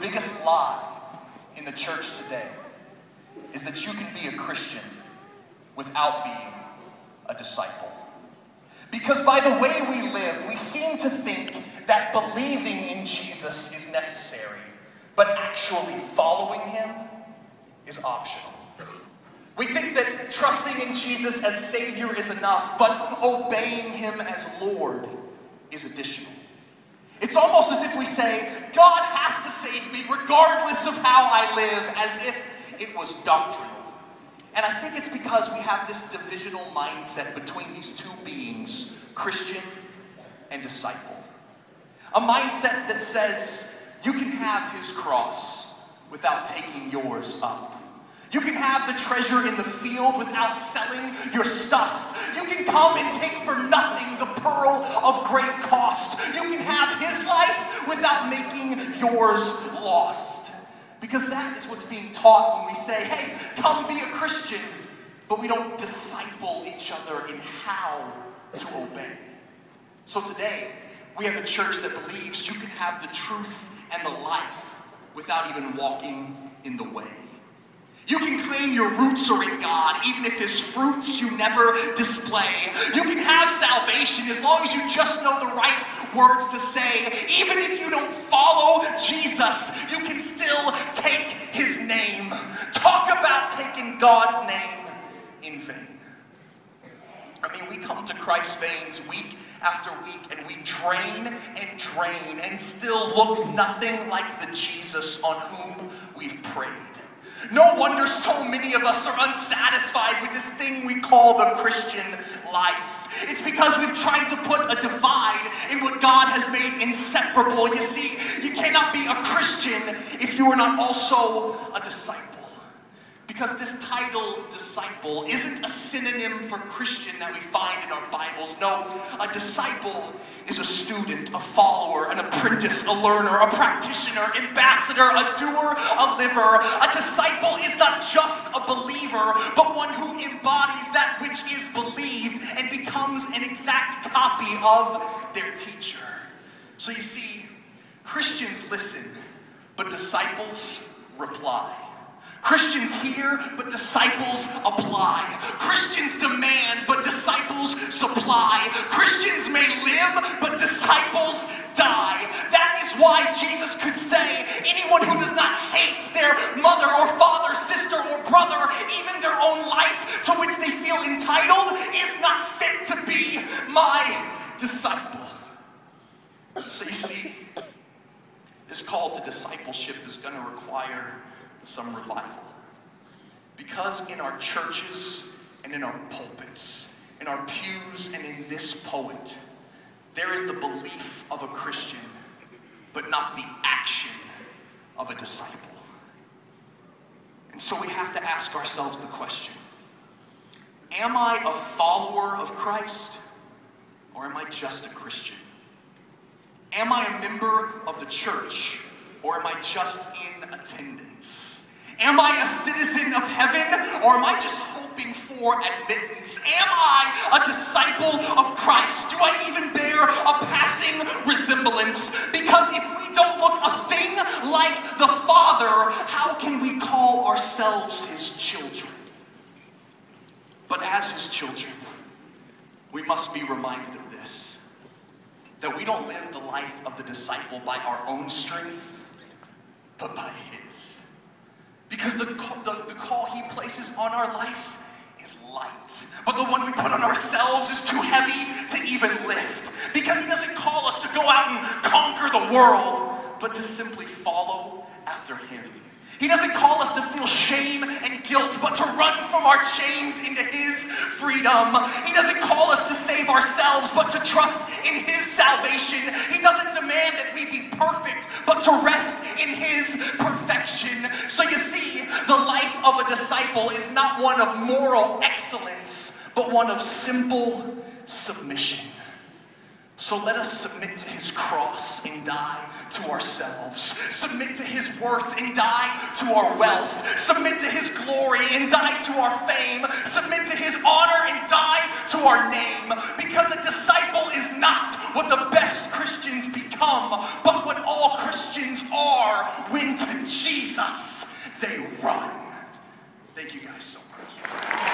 biggest lie in the church today is that you can be a Christian without being a disciple. Because by the way we live, we seem to think that believing in Jesus is necessary, but actually following him is optional. We think that trusting in Jesus as Savior is enough, but obeying him as Lord is additional. It's almost as if we say, God has to save me regardless of how I live, as if it was doctrinal. And I think it's because we have this divisional mindset between these two beings, Christian and disciple. A mindset that says, you can have his cross without taking yours up. You can have the treasure in the field without selling your stuff. You can come and take for nothing the pearl of great cost. You can have his life without making yours lost. Because that is what's being taught when we say, hey, come be a Christian, but we don't disciple each other in how to obey. So today, we have a church that believes you can have the truth and the life without even walking in the way. You can claim your roots are in God, even if his fruits you never display. You can have salvation as long as you just know the right words to say. Even if you don't follow Jesus, you can still take his name. Talk about taking God's name in vain. I mean, we come to Christ's veins week after week, and we drain and still look nothing like the Jesus on whom we've prayed. No wonder so many of us are unsatisfied with this thing we call the Christian life. It's because we've tried to put a divide in what God has made inseparable. You see, you cannot be a Christian if you are not also a disciple. Because this title, disciple, isn't a synonym for Christian that we find in our Bibles. No, a disciple is a student, a follower, an apprentice, a learner, a practitioner, ambassador, a doer, a liver. A disciple is not just a believer, but one who embodies that which is believed and becomes an exact copy of their teacher. So you see, Christians listen, but disciples reply. Christians hear, but disciples apply. Christians demand, but disciples supply. Christians may live, but disciples die. That is why Jesus could say, anyone who does not hate their mother or father, sister or brother, even their own life to which they feel entitled, is not fit to be my disciple. So you see, this call to discipleship is going to require some revival. Because in our churches and in our pulpits, in our pews and in this poet, there is the belief of a Christian, but not the action of a disciple. And so we have to ask ourselves the question, am I a follower of Christ, or am I just a Christian? Am I a member of the church, or am I just in attendance? Am I a citizen of heaven, or am I just hoping for admittance? Am I a disciple of Christ? Do I even bear a passing resemblance? Because if we don't look a thing like the Father, how can we call ourselves his children? But as his children, we must be reminded of this, that we don't live the life of the disciple by our own strength, but by his. Because the call he places on our life is light. But the one we put on ourselves is too heavy to even lift. Because he doesn't call us to go out and conquer the world, but to simply follow after him. He doesn't call us to feel shame and guilt, but to run from our chains into his freedom. He doesn't call us to save ourselves, but to trust in his salvation. He doesn't demand that we be perfect, but to rest in his perfection. So you see, the life of a disciple is not one of moral excellence, but one of simple submission. So let us submit to his cross and die to ourselves. Submit to his worth and die to our wealth. Submit to his glory and die to our fame. Submit to his honor and die to to our name, because a disciple is not what the best Christians become, but what all Christians are when to Jesus they run. Thank you guys so much.